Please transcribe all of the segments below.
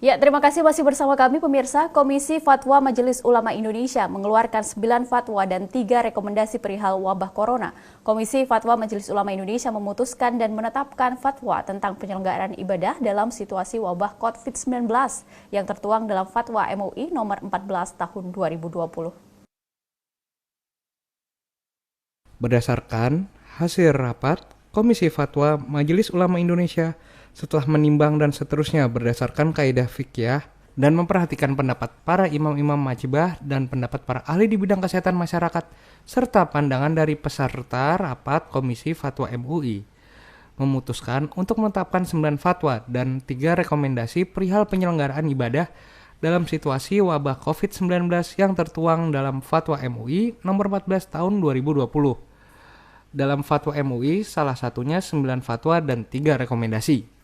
Ya, terima kasih masih bersama kami pemirsa. Komisi Fatwa Majelis Ulama Indonesia mengeluarkan 9 fatwa dan 3 rekomendasi perihal wabah corona. Komisi Fatwa Majelis Ulama Indonesia memutuskan dan menetapkan fatwa tentang penyelenggaraan ibadah dalam situasi wabah COVID-19 yang tertuang dalam Fatwa MUI nomor 14 tahun 2020. Berdasarkan hasil rapat Komisi Fatwa Majelis Ulama Indonesia setelah menimbang dan seterusnya berdasarkan kaidah fikih dan memperhatikan pendapat para imam-imam majibah dan pendapat para ahli di bidang kesehatan masyarakat serta pandangan dari peserta rapat Komisi Fatwa MUI memutuskan untuk menetapkan 9 fatwa dan 3 rekomendasi perihal penyelenggaraan ibadah dalam situasi wabah COVID-19 yang tertuang dalam Fatwa MUI nomor 14 tahun 2020. Dalam Fatwa MUI, salah satunya 9 fatwa dan 3 rekomendasi.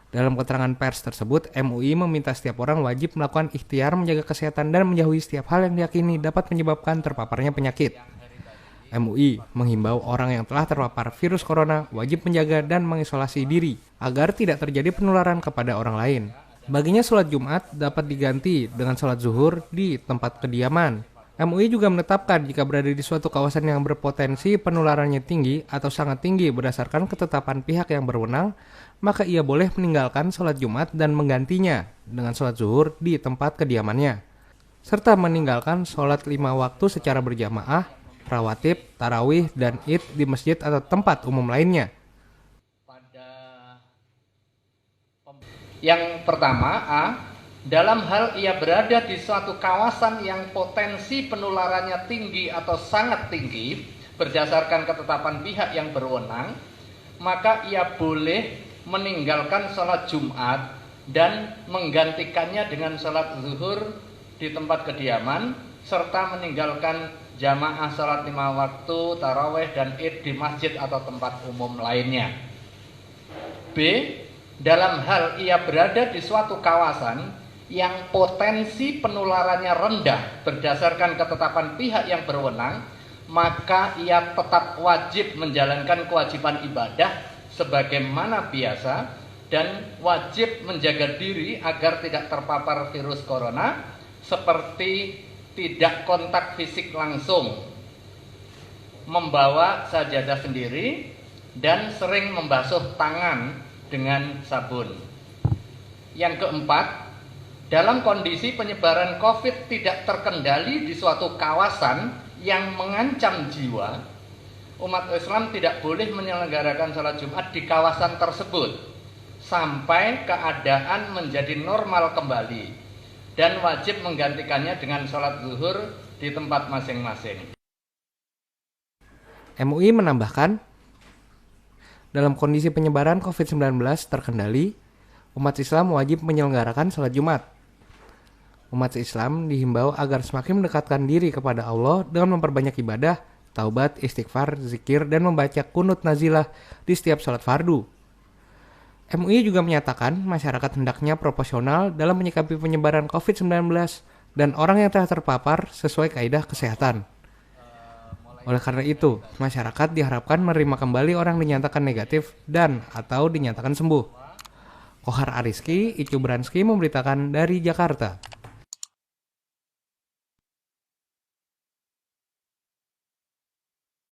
Dalam keterangan pers tersebut, MUI meminta setiap orang wajib melakukan ikhtiar menjaga kesehatan dan menjauhi setiap hal yang diyakini dapat menyebabkan terpaparnya penyakit. MUI menghimbau orang yang telah terpapar virus corona wajib menjaga dan mengisolasi diri agar tidak terjadi penularan kepada orang lain. Baginya sholat Jumat dapat diganti dengan sholat zuhur di tempat kediaman. MUI juga menetapkan jika berada di suatu kawasan yang berpotensi penularannya tinggi atau sangat tinggi berdasarkan ketetapan pihak yang berwenang, maka ia boleh meninggalkan sholat Jumat dan menggantinya dengan sholat zuhur di tempat kediamannya, serta meninggalkan sholat 5 waktu secara berjamaah, rawatib, tarawih, dan id di masjid atau tempat umum lainnya. Yang pertama, A. Dalam hal ia berada di suatu kawasan yang potensi penularannya tinggi atau sangat tinggi berdasarkan ketetapan pihak yang berwenang, maka ia boleh meninggalkan sholat Jumat dan menggantikannya dengan sholat zuhur di tempat kediaman serta meninggalkan jamaah sholat 5 waktu, taraweh, dan id di masjid atau tempat umum lainnya. B. Dalam hal ia berada di suatu kawasan yang potensi penularannya rendah berdasarkan ketetapan pihak yang berwenang, maka ia tetap wajib menjalankan kewajiban ibadah sebagaimana biasa dan wajib menjaga diri agar tidak terpapar virus corona seperti tidak kontak fisik langsung, membawa sajadah sendiri, dan sering membasuh tangan dengan sabun. Yang keempat, dalam kondisi penyebaran COVID tidak terkendali di suatu kawasan yang mengancam jiwa, umat Islam tidak boleh menyelenggarakan sholat Jumat di kawasan tersebut sampai keadaan menjadi normal kembali dan wajib menggantikannya dengan sholat zuhur di tempat masing-masing. MUI menambahkan, dalam kondisi penyebaran COVID-19 terkendali, umat Islam wajib menyelenggarakan sholat Jumat. Umat Islam dihimbau agar semakin mendekatkan diri kepada Allah dengan memperbanyak ibadah, taubat, istighfar, zikir, dan membaca kunut nazilah di setiap sholat fardu. MUI juga menyatakan masyarakat hendaknya proporsional dalam menyikapi penyebaran COVID-19 dan orang yang telah terpapar sesuai kaidah kesehatan. Oleh karena itu, masyarakat diharapkan menerima kembali orang dinyatakan negatif dan atau dinyatakan sembuh. Kohar Ariski, Icu Branski memberitakan dari Jakarta.